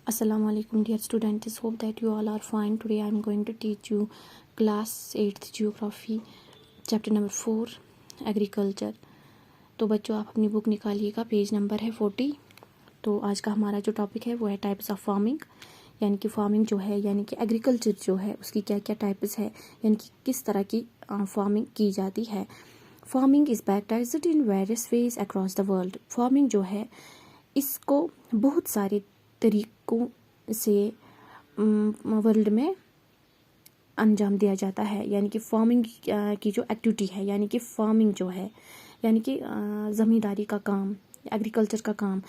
Assalamualaikum dear students, hope that you all are fine. Today I am going to teach you class 8th geography chapter number 4 agriculture. तो बच्चों आप अपनी book निकालिएगा, page number है 40। तो आज का हमारा जो टॉपिक है वो है टाइप्स ऑफ फार्मिंग, यानी कि फार्मिंग जो है यानी कि एग्रीकल्चर जो है उसकी क्या क्या टाइप्स है, यानी कि किस तरह की फार्मिंग की जाती है। Farming is practised in various ways across the world. Farming जो है इसको बहुत सारे तरीक़ों से वर्ल्ड में अंजाम दिया जाता है, यानी कि फार्मिंग की जो एक्टिविटी है, यानी कि फार्मिंग जो है यानी कि ज़मींदारी का काम, एग्रीकल्चर का काम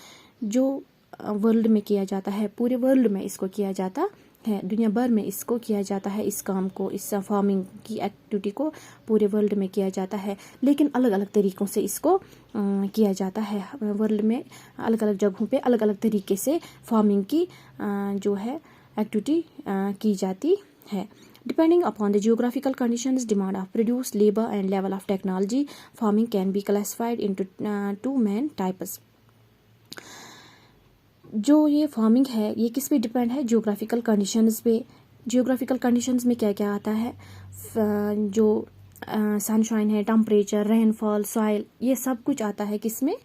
जो वर्ल्ड में किया जाता है, पूरे वर्ल्ड में इसको किया जाता है, दुनिया भर में इसको किया जाता है। इस काम को, इस फार्मिंग की एक्टिविटी को पूरे वर्ल्ड में किया जाता है, लेकिन अलग अलग तरीक़ों से इसको किया जाता है। वर्ल्ड में अलग अलग जगहों पे अलग अलग तरीके से फार्मिंग की जो है एक्टिविटी की जाती है। Depending upon the geographical conditions, demand of produce, labor and level of technology, farming can be classified into two main types. जो ये फार्मिंग है ये किस पे डिपेंड है? जियोग्राफिकल कंडीशंस पे। जियोग्राफिकल कंडीशंस में क्या क्या आता है? जो सनशाइन है, टेम्परेचर, रेनफॉल, सॉइल, ये सब कुछ आता है किस में?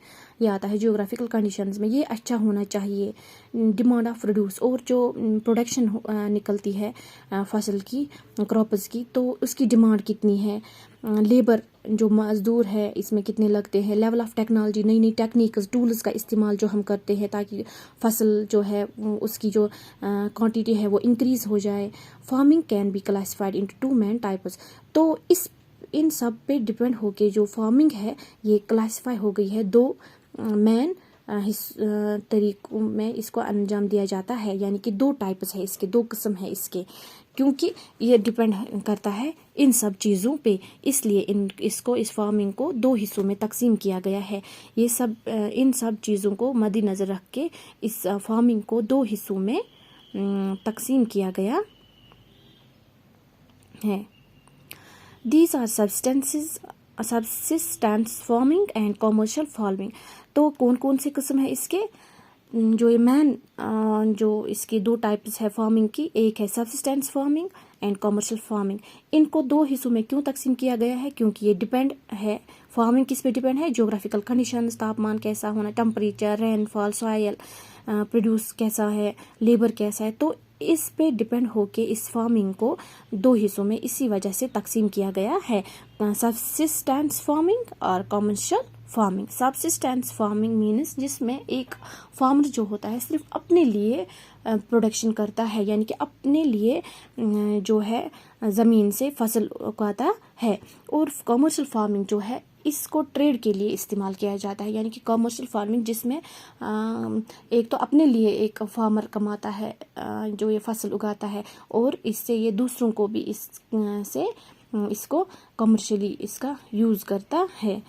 ये आता है जियोग्राफिकल कंडीशंस में। ये अच्छा होना चाहिए। डिमांड ऑफ प्रोड्यूस, और जो प्रोडक्शन निकलती है फसल की, क्रॉप्स की, तो उसकी डिमांड कितनी है। लेबर जो मजदूर है इसमें कितने लगते हैं। लेवल ऑफ टेक्नोलॉजी, नई नई टेक्निक्स, टूल्स का इस्तेमाल जो हम करते हैं ताकि फसल जो है उसकी जो क्वांटिटी है वो इंक्रीज़ हो जाए। Farming can be classified into two main types. तो इन सब पे डिपेंड होके जो फार्मिंग है ये क्लासिफाई हो गई है दो मेन तरीकों में इसको अंजाम दिया जाता है, यानी कि दो टाइप्स है इसके, दो किस्म है इसके, क्योंकि ये डिपेंड करता है इन सब चीज़ों पे, इसलिए इस फार्मिंग को दो हिस्सों में तकसीम किया गया है। ये सब इन सब चीज़ों को मद्देनज़र रख के इस फार्मिंग को दो हिस्सों में तकसीम किया गया है। These are subsistence farming and commercial farming. तो कौन कौन से किस्म है इसके? जो ये मैन जो इसकी दो टाइप्स है फार्मिंग की, एक है subsistence farming and commercial farming. इनको दो हिस्सों में क्यों तकसीम किया गया है? क्योंकि ये डिपेंड है, फार्मिंग किस पे डिपेंड है? जियोग्राफिकल कंडीशंस, तापमान कैसा होना, टेम्परेचर, रेनफॉल, सॉइल, प्रोड्यूस कैसा है, लेबर कैसा है, तो इस पे डिपेंड होके इस फार्मिंग को दो हिस्सों में इसी वजह से तकसीम किया गया है, सब्सिस्टेंस फार्मिंग और commercial farming. Subsistence farming means जिसमें एक फार्मर जो होता है सिर्फ अपने लिए प्रोडक्शन करता है, यानी कि अपने लिए जो है ज़मीन से फसल उगाता है। और कमर्शियल फार्मिंग जो है इसको ट्रेड के लिए इस्तेमाल किया जाता है, यानी कि कमर्शियल फार्मिंग जिसमें एक तो अपने लिए एक फार्मर कमाता है जो ये फसल उगाता है, और इससे ये दूसरों को भी इसको कमर्शियली इसका यूज़ करता है।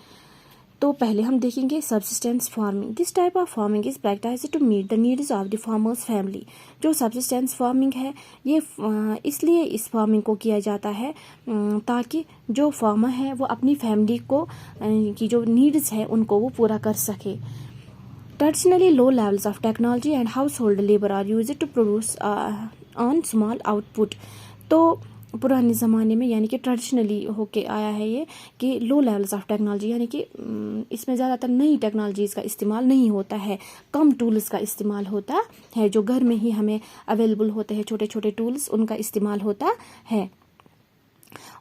तो पहले हम देखेंगे subsistence farming. This type of farming is practised to meet the needs of the farmers family. जो सब्सिस्टेंस फार्मिंग है ये इसलिए इस फार्मिंग को किया जाता है ताकि जो फार्मर है वो अपनी फैमिली को की जो नीड्स है उनको वो पूरा कर सके। Traditionally low levels of technology and household labour are used to produce on small output. तो पुराने ज़माने में यानी कि ट्रेडिशनली होके आया है ये कि लो लेवल्स ऑफ टेक्नोलॉजी, यानी कि इसमें ज़्यादातर नई टेक्नोलॉजीज़ का इस्तेमाल नहीं होता है, कम टूल्स का इस्तेमाल होता है, जो घर में ही हमें अवेलेबल होते हैं छोटे छोटे टूल्स उनका इस्तेमाल होता है।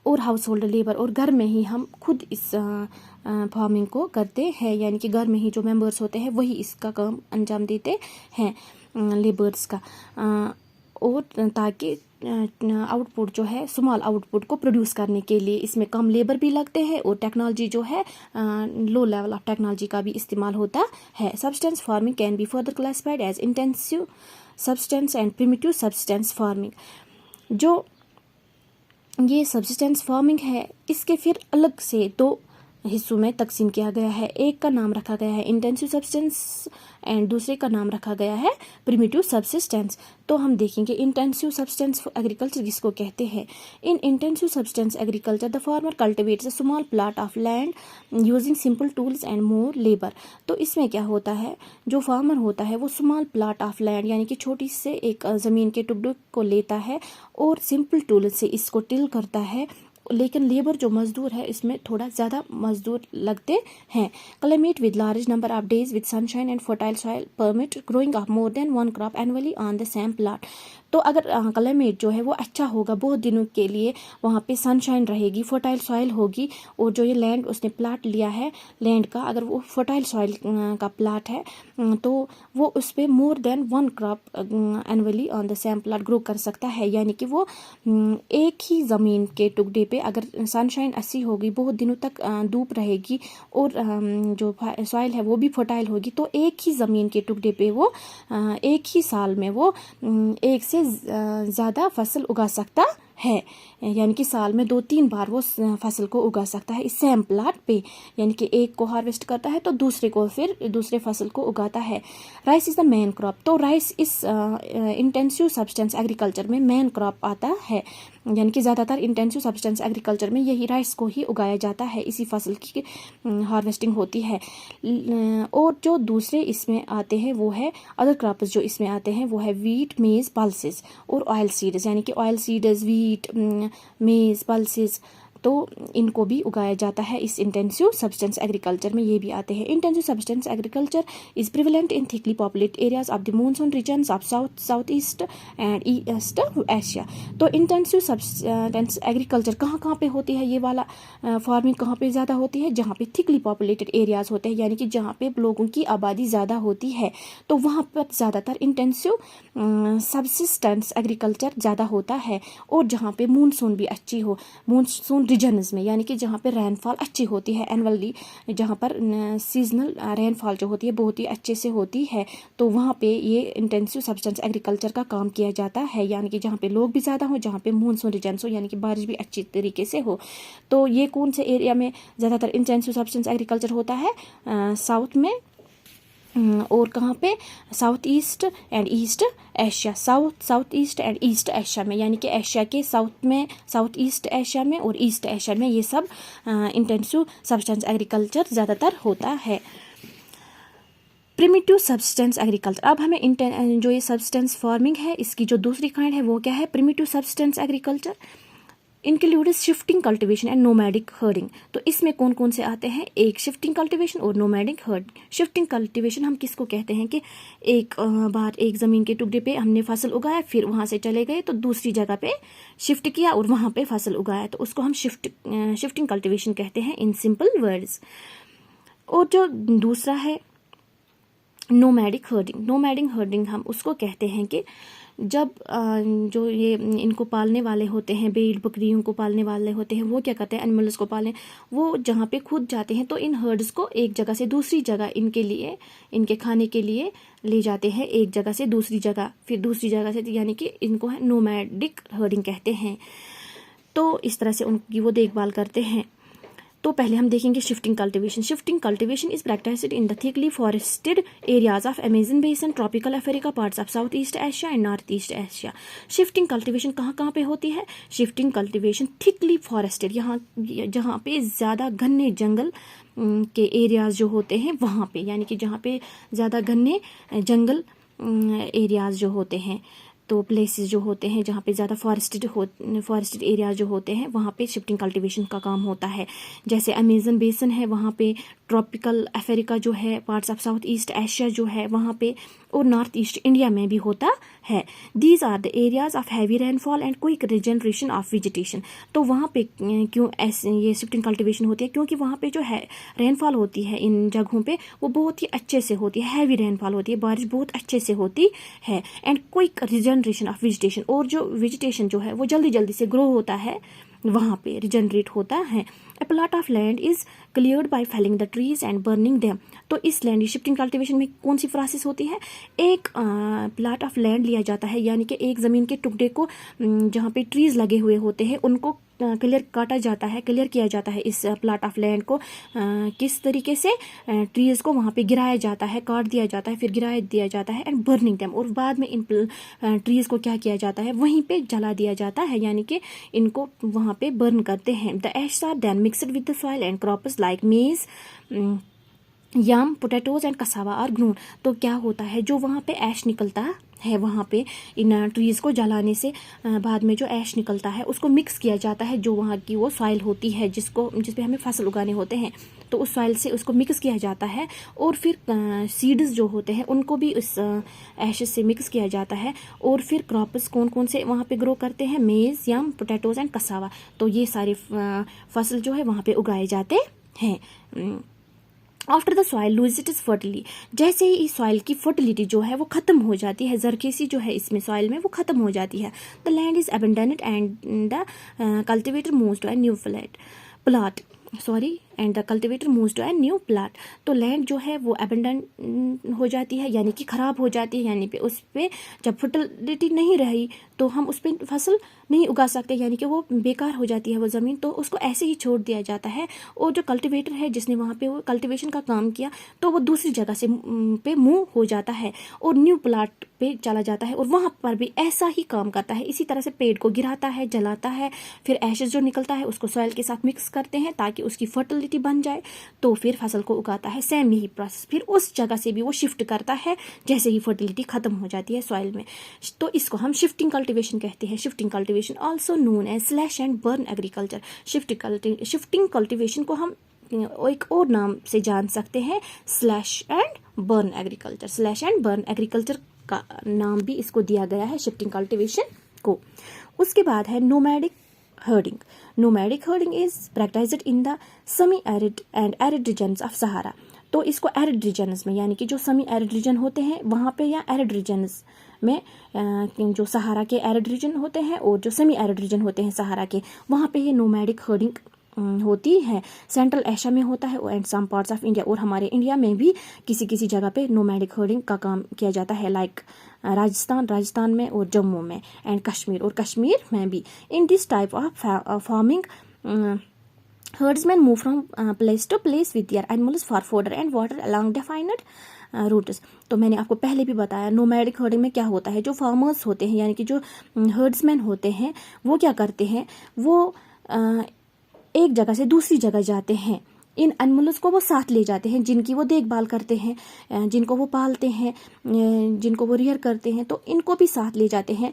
और हाउस होल्ड लेबर, और घर में ही हम खुद इस फार्मिंग को करते हैं, यानी कि घर में ही जो मेंबर्स होते हैं वही इसका काम अंजाम देते हैं लेबर्स का, और ताकि आउटपुट जो है स्मॉल आउटपुट को प्रोड्यूस करने के लिए इसमें कम लेबर भी लगते हैं, और टेक्नोलॉजी जो है लो लेवल ऑफ टेक्नोलॉजी का भी इस्तेमाल होता है। Subsistence farming can be further classified as intensive subsistence and primitive subsistence farming. जो ये सब्सिस्टेंस फार्मिंग है इसके फिर अलग से दो हिस्सों में तकसीम किया गया है। एक का नाम रखा गया है इंटेंसिव सब्सटेंस एंड दूसरे का नाम रखा गया है प्रिमिटिव सब्सिस्टेंस। तो हम देखेंगे इंटेंसिव सब्सटेंस एग्रीकल्चर किसको कहते हैं। In intensive substance agriculture the farmer cultivates a small plot of land using simple tools and more labour. तो इसमें क्या होता है, जो फार्मर होता है वो स्मॉल प्लॉट ऑफ लैंड यानी कि छोटी से एक ज़मीन के टुकड़े को लेता है और सिंपल टूल से इसको टिल करता है, लेकिन लेबर जो मजदूर है इसमें थोड़ा ज़्यादा मजदूर लगते हैं। Climate with large number of days with sunshine and fertile soil permit growing of more than one crop annually on the same plot. तो अगर क्लाइमेट जो है वो अच्छा होगा, बहुत दिनों के लिए वहाँ पे सनशाइन रहेगी, फर्टाइल सॉइल होगी, और जो ये लैंड उसने प्लाट लिया है लैंड का, अगर वो फर्टाइल सॉइल का प्लाट है तो वो उस पर more than one crop annually on the same plot grow कर सकता है। यानी कि वो एक ही ज़मीन के टुकड़े पे अगर सनशाइन अच्छी होगी, बहुत दिनों तक धूप रहेगी और जो सॉइल है वो भी फर्टाइल होगी, तो एक ही ज़मीन के टुकड़े पे वो एक ही साल में वो एक से ज़्यादा फसल उगा सकता है। यानी कि साल में 2-3 बार वो फसल को उगा सकता है इस सेम प्लाट पे। यानी कि एक को हार्वेस्ट करता है तो दूसरे को फिर दूसरे फसल को उगाता है। Rice is the main crop. तो राइस इस इंटेंसिव सब्सटेंस एग्रीकल्चर में मेन क्रॉप आता है। यानी कि ज़्यादातर इंटेंसिव सब्सटेंस एग्रीकल्चर में यही राइस को ही उगाया जाता है, इसी फसल की हार्वेस्टिंग होती है। और जो दूसरे इसमें आते हैं वो है अदर क्रॉप्स, जो इसमें आते हैं वो है वीट, मेज़, पल्सेस और ऑयल सीड्स। यानी कि ऑयल सीड्स, वीट, मेज़, पल्सेस, तो इनको भी उगाया जाता है इस इंटेंसिव सब्सटेंस एग्रीकल्चर में, ये भी आते हैं। Intensive substance agriculture is prevalent in thickly populated areas of the monsoon regions of south east and east Asia. तो इंटेंसिव सब्सटेंस एग्रीकल्चर कहाँ कहाँ पे होती है, ये वाला फार्मिंग कहाँ पे ज़्यादा होती है, जहाँ पे थिकली पॉपुलेटेड एरियाज होते हैं, यानी कि जहाँ पे लोगों की आबादी ज़्यादा होती है, तो वहाँ पर ज़्यादातर इंटेंसिव सब्सिस्टेंस एग्रीकल्चर ज़्यादा होता है। और जहाँ पे मानसून भी अच्छी हो, मानसून रीजन्स में, यानी कि जहाँ पे रेनफॉल अच्छी होती है एनुअली, जहाँ पर सीजनल रेनफॉल जो होती है बहुत ही अच्छे से होती है, तो वहाँ पे ये इंटेंसिव सब्सटेंस एग्रीकल्चर का काम किया जाता है। यानी कि जहाँ पे लोग भी ज़्यादा हो, जहाँ पे मानसून रीजन्स हो, यानी कि बारिश भी अच्छी तरीके से हो। तो ये कौन से एरिया में ज़्यादातर इंटेंसिव सब्सटेंस एग्रीकल्चर होता है, साउथ में, और कहाँ पे, south east and east Asia, south east and east Asia में, यानी कि एशिया के साउथ में, साउथ ईस्ट एशिया में और ईस्ट एशिया में ये सब इंटेंसिव सब्सटेंस एग्रीकल्चर ज़्यादातर होता है। Primitive substance agriculture. अब हमें जो ये सब्सटेंस फार्मिंग है इसकी जो दूसरी काइंड है वो क्या है, primitive substance agriculture include shifting cultivation and nomadic herding. तो इसमें कौन कौन से आते हैं, एक शिफ्टिंग कल्टिवेशन और नोमैडिक हर्डिंग। शिफ्टिंग कल्टिवेशन हम किसको कहते हैं कि एक बार एक ज़मीन के टुकड़े पे हमने फसल उगाया, फिर वहाँ से चले गए तो दूसरी जगह पे शिफ्ट किया और वहाँ पे फसल उगाया, तो उसको हम शिफ्टिंग कल्टिवेशन कहते हैं इन सिंपल वर्ड्स। और जो दूसरा है नोमैडिक हर्डिंग। नोमैडिक हर्डिंग हम उसको कहते हैं कि जब जो ये इनको पालने वाले होते हैं, भेड़ बकरियों को पालने वाले होते हैं, वो क्या करते हैं, एनिमल्स को पालने, वो जहाँ पे खुद जाते हैं तो इन हर्ड्स को एक जगह से दूसरी जगह इनके लिए, इनके खाने के लिए ले जाते हैं, एक जगह से दूसरी जगह, फिर दूसरी जगह से, यानी कि इनको है नोमैडिक हर्डिंग कहते हैं। तो इस तरह से उनकी वो देखभाल करते हैं। तो पहले हम देखेंगे shifting cultivation. Shifting cultivation is practised in the thickly forested areas of Amazon basin, tropical Africa, parts of south East Asia and North East Asia. Shifting cultivation कहाँ कहाँ पे होती है, शिफ्टिंग कल्टिवेशन थिकली फॉरेस्टेड, यहाँ जहाँ पे ज़्यादा घने जंगल के एरियाज जो होते हैं वहाँ पे, यानी कि जहाँ पे ज़्यादा घने जंगल एरियाज जो होते हैं, तो प्लेसेस जो होते हैं जहाँ पे ज़्यादा फॉरेस्टेड एरिया जो होते हैं वहाँ पे शिफ्टिंग कल्टीवेशन का काम होता है। जैसे अमेजन बेसन है वहाँ पे, ट्रॉपिकल अफ्रीका जो है, parts of south East Asia जो है वहाँ पे, और नॉर्थ ईस्ट इंडिया में भी होता है। These are the areas of heavy rainfall and quick regeneration of vegetation. तो वहाँ पे क्यों ऐसे ये शिफ्टिंग कल्टीवेशन होती है, क्योंकि वहाँ पे जो है रेनफॉल होती है इन जगहों पे वो बहुत ही अच्छे से होती है, हैवी रेनफॉल होती है, बारिश बहुत अच्छे से होती है, and quick regeneration of vegetation, और जो वेजिटेशन जो है वो जल्दी जल्दी से ग्रो होता है, वहाँ पे रिजनरेट होता है। A plot of land is cleared by felling the trees and burning them। तो इस लैंड शिफ्टिंग कल्टीवेशन में कौन सी प्रोसेस होती है, एक प्लॉट ऑफ लैंड लिया जाता है, यानी कि एक ज़मीन के टुकड़े को जहाँ पे ट्रीज लगे हुए होते हैं उनको क्लियर काटा जाता है, क्लियर किया जाता है इस प्लॉट ऑफ लैंड को, किस तरीके से ट्रीज़ को वहाँ पे गिराया जाता है, काट दिया जाता है, फिर गिरा दिया जाता है एंड बर्निंग देम, और बाद में इन ट्रीज़ को क्या किया जाता है, वहीं पे जला दिया जाता है, यानी कि इनको वहाँ पे बर्न करते हैं। The ashes are then mixed with the soil and crops like maize, yam, potatoes and cassava are grown. तो क्या होता है, जो वहाँ पे ऐश निकलता है, वहाँ पे इन ट्रीज़ को जलाने से बाद में जो ऐश निकलता है उसको मिक्स किया जाता है, जो वहाँ की वो सॉइल होती है जिस पे हमें फसल उगाने होते हैं, तो उस सॉइल से उसको मिक्स किया जाता है, और फिर सीड्स जो होते हैं उनको भी उस ऐशेस से मिक्स किया जाता है, और फिर क्रॉप्स कौन कौन से वहाँ पे ग्रो करते हैं, मेज, यम, पोटैटोज एंड कसावा। तो ये सारे फसल जो है वहाँ पे उगाए जाते हैं। After the soil lose it is fertility, जैसे ही इस सॉइल की फर्टिलिटी जो है वो खत्म हो जाती है, जरखेसी जो है इसमें सॉइल में वो खत्म हो जाती है, the land is abandoned and the cultivator moves to a new plot and the cultivator moves to a new plot. तो लैंड जो है वो अबेंडन हो जाती है, यानी कि खराब हो जाती है, यानी कि उस पर जब फर्टिलिटी नहीं रही तो हम उस पर फसल नहीं उगा सकते, यानी कि वो बेकार हो जाती है वो ज़मीन, तो उसको ऐसे ही छोड़ दिया जाता है। और जो कल्टिवेटर है जिसने वहाँ पे वो कल्टिवेशन का काम किया, तो वो दूसरी जगह से पे मूव हो जाता है और न्यू प्लॉट पे चला जाता है, और वहाँ पर भी ऐसा ही काम करता है। इसी तरह से पेड़ को गिराता है, जलाता है, फिर एशेस जो निकलता है उसको सॉइल के साथ मिक्स करते हैं ताकि उसकी फर्टिलिटी बन जाए, तो फिर फसल को उगाता है। सेम यही प्रोसेस फिर उस जगह से भी वो शिफ्ट करता है जैसे ही फर्टिलिटी खत्म हो जाती है सॉइल में। तो इसको हम शिफ्टिंग कल्टिवेशन कहते हैं। Shifting cultivation also known as slash and burn agriculture. Shifting cultivation को हम एक और नाम से जान सकते हैं, slash and burn agriculture. Slash and burn agriculture का नाम भी इसको दिया गया है शिफ्टिंग कल्टिवेशन को। उसके बाद है nomadic herding. Nomadic herding is practised in the semi arid and arid regions of Sahara. तो इसको एरिड रीजन्स में, यानी कि जो सेमी एरिड रीजन होते हैं वहाँ पे, या एरिड रीजन्स में जो सहारा के एरिड रीजन होते हैं और जो सेमी एरिड रीजन होते हैं सहारा के, वहाँ पे ये नोमैडिक हर्डिंग होती है। सेंट्रल एशिया में होता है and some parts of India, और हमारे इंडिया में भी किसी किसी जगह पे नोमैडिक हर्डिंग का काम किया जाता है, लाइक राजस्थान में और जम्मू में, एंड कश्मीर में भी। In this type of farming herdsmen move from place to place with their animals for fodder and water along defined routes. तो मैंने आपको पहले भी बताया नोमैडिक हर्डिंग में क्या होता है, जो फार्मर्स होते हैं यानी कि जो हर्ड्समैन होते हैं वो क्या करते हैं, वो एक जगह से दूसरी जगह जाते हैं, इन एनिमल्स को वो साथ ले जाते हैं, जिनकी वो देखभाल करते हैं, जिनको वो पालते हैं, जिनको वो रियर करते हैं, तो इनको भी साथ ले जाते हैं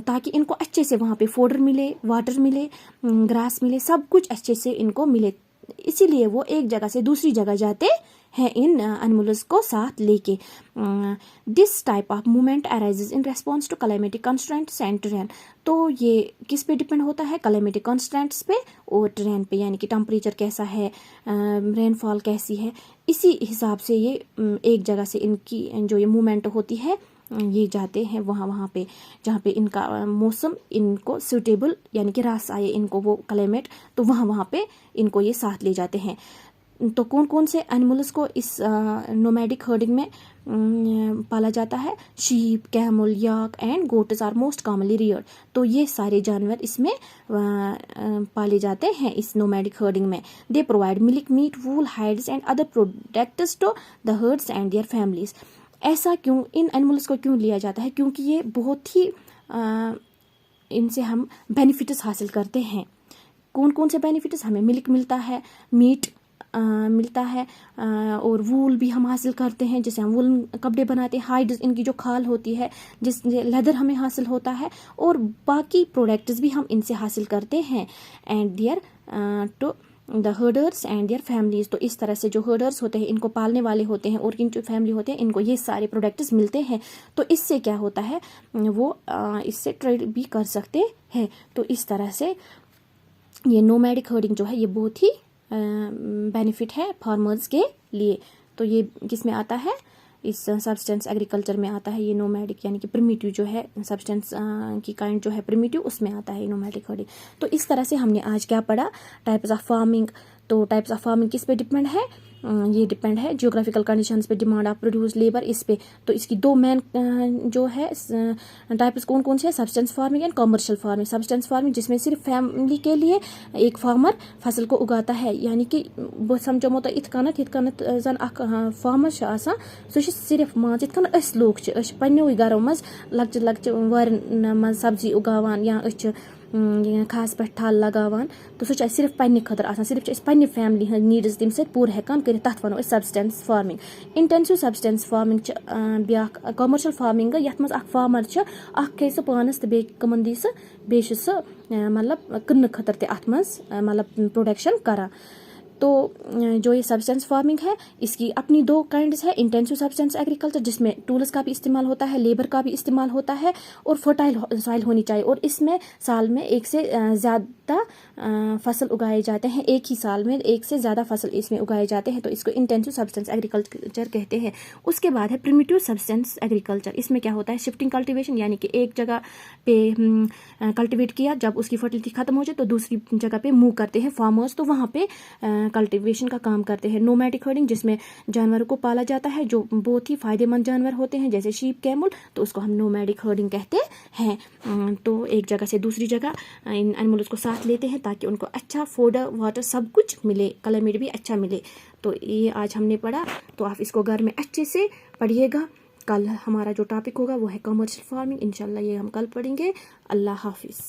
ताकि इनको अच्छे से वहाँ पे फोडर मिले, वाटर मिले, ग्रास मिले, सब कुछ अच्छे से इनको मिले। इसीलिए वो एक जगह से दूसरी जगह जाते हैं इन एनिमल्स को साथ लेके। This type of movement arises in response to climatic constraints and terrain. तो ये किस पे डिपेंड होता है, क्लाइमेटिक कंस्ट्रेंट्स पे और टेरेन पे, यानी कि टेम्परेचर कैसा है, रेनफॉल कैसी है, इसी हिसाब से ये एक जगह से इनकी जो ये मूवमेंट होती है ये जाते हैं वहाँ पे जहाँ पे इनका मौसम इनको सूटेबल यानी कि रास आए इनको वो क्लाइमेट, तो वहाँ पे इनको ये साथ ले जाते हैं। तो कौन कौन से एनिमल्स को इस नोमैडिक हर्डिंग में पाला जाता है, sheep, camel, yak and goats are most commonly reared. तो ये सारे जानवर इसमें पाले जाते हैं इस नोमैडिक हर्डिंग में। They provide milk, meat, wool, hides and other products to the herds and their families. ऐसा क्यों, इन एनिमल्स को क्यों लिया जाता है, क्योंकि ये बहुत ही इनसे हम बेनिफिट्स हासिल करते हैं। कौन कौन से बेनिफिट्स, हमें मिल्क मिलता है, मीट मिलता है, और वूल भी हम हासिल करते हैं जिससे हम वूल कपड़े बनाते हैं, हाइड इनकी जो खाल होती है जिससे लेदर हमें हासिल होता है, और बाकी प्रोडक्ट्स भी हम इनसे हासिल करते हैं। And their to the herders and their families. तो इस तरह से जो हर्डर्स होते हैं, इनको पालने वाले होते हैं, और इनकी फैमिली होते हैं, इनको ये सारे प्रोडक्ट्स मिलते हैं। तो इससे क्या होता है, वो इससे ट्रेड भी कर सकते हैं। तो इस तरह से ये नोमैडिक हर्डिंग जो है ये बहुत ही बेनिफिट है फार्मर्स के लिए। तो ये किस में आता है, इस सब्सटेंस एग्रीकल्चर में आता है ये नोमैडिक, यानी कि प्रिमिटिव जो है सब्सटेंस की काइंड जो है प्रिमिटिव, उसमें आता है नोमैडिक हर्डिंग। तो इस तरह से हमने आज क्या पढ़ा, टाइप्स ऑफ फार्मिंग। तो टाइप्स ऑफ फार्मिंग किस पे डिपेंड है, ये डिपेंड है जियोग्राफिकल कंडीशंस पे, डिमांड ऑफ प्रोड्यूस लेबर इस पे। तो इसकी दो मेन जो है टाइप्स कौन कौन से है, substance farming and commercial farming. Substance farming जिसमें सिर्फ फैमिली के लिए एक फार्मर फसल को उगाता है, यानी कि बह समझो तो इत कनत जन अख फार्मर छ आसान, सो सिर्फ मान इत कन अस लोग छ पन्नो घरों मज लक्चि लक्चि वारन मज सब्जी उगावान या खास पे ठल लगावान। तो सह सिर्फ पन्ने खतर आसान, सिर्फ पन्ने फैमिली हंद नीड्स तम सत पूर हेकान कर, तथ वनो substance farming. Intensive substance farming ब्या कमर्शियल फार्मिंग यथ मज फार्मर खे सह पानस तो बे कमन दी सह बे सह मतलब क्न खतर ते अथ मज मतलब प्रोडक्शन करा। तो जो ये सब्सटेंस फार्मिंग है इसकी अपनी दो काइंड्स है, इंटेंसिव सब्सटेंस एग्रीकल्चर जिसमें टूल्स का भी इस्तेमाल होता है, लेबर का भी इस्तेमाल होता है और फर्टाइल सॉइल होनी चाहिए, और इसमें साल में एक से ज़्यादा फसल उगाए जाते हैं, एक ही साल में एक से ज़्यादा फसल इसमें उगाए जाते हैं, तो इसको इंटेंसिव सब्सटेंस एग्रीकल्चर कहते हैं। उसके बाद है प्रिमिटिव सब्सटेंस एग्रीकल्चर। इसमें क्या होता है, शिफ्टिंग कल्टिवेशन, यानी कि एक जगह पे कल्टिवेट किया, जब उसकी फर्टिलिटी खत्म हो जाए तो दूसरी जगह पे मूव करते हैं फार्मर्स, तो वहाँ पे कल्टिवेशन का काम करते हैं। नोमैटिक हर्डिंग जिसमें जानवरों को पाला जाता है जो बहुत ही फायदेमंद जानवर होते हैं जैसे शीप, कैमल, तो उसको हम नोमैटिक हर्डिंग कहते हैं। तो एक जगह से दूसरी जगह इन एनिमल्स को साथ लेते हैं ताकि उनको अच्छा फोडर वाटर सब कुछ मिले, क्लाइमेट भी अच्छा मिले। तो ये आज हमने पढ़ा, तो आप इसको घर में अच्छे से पढ़िएगा। कल हमारा जो टॉपिक होगा वो है कमर्शियल फार्मिंग, इंशाल्लाह ये हम कल पढ़ेंगे। अल्लाह हाफिज़।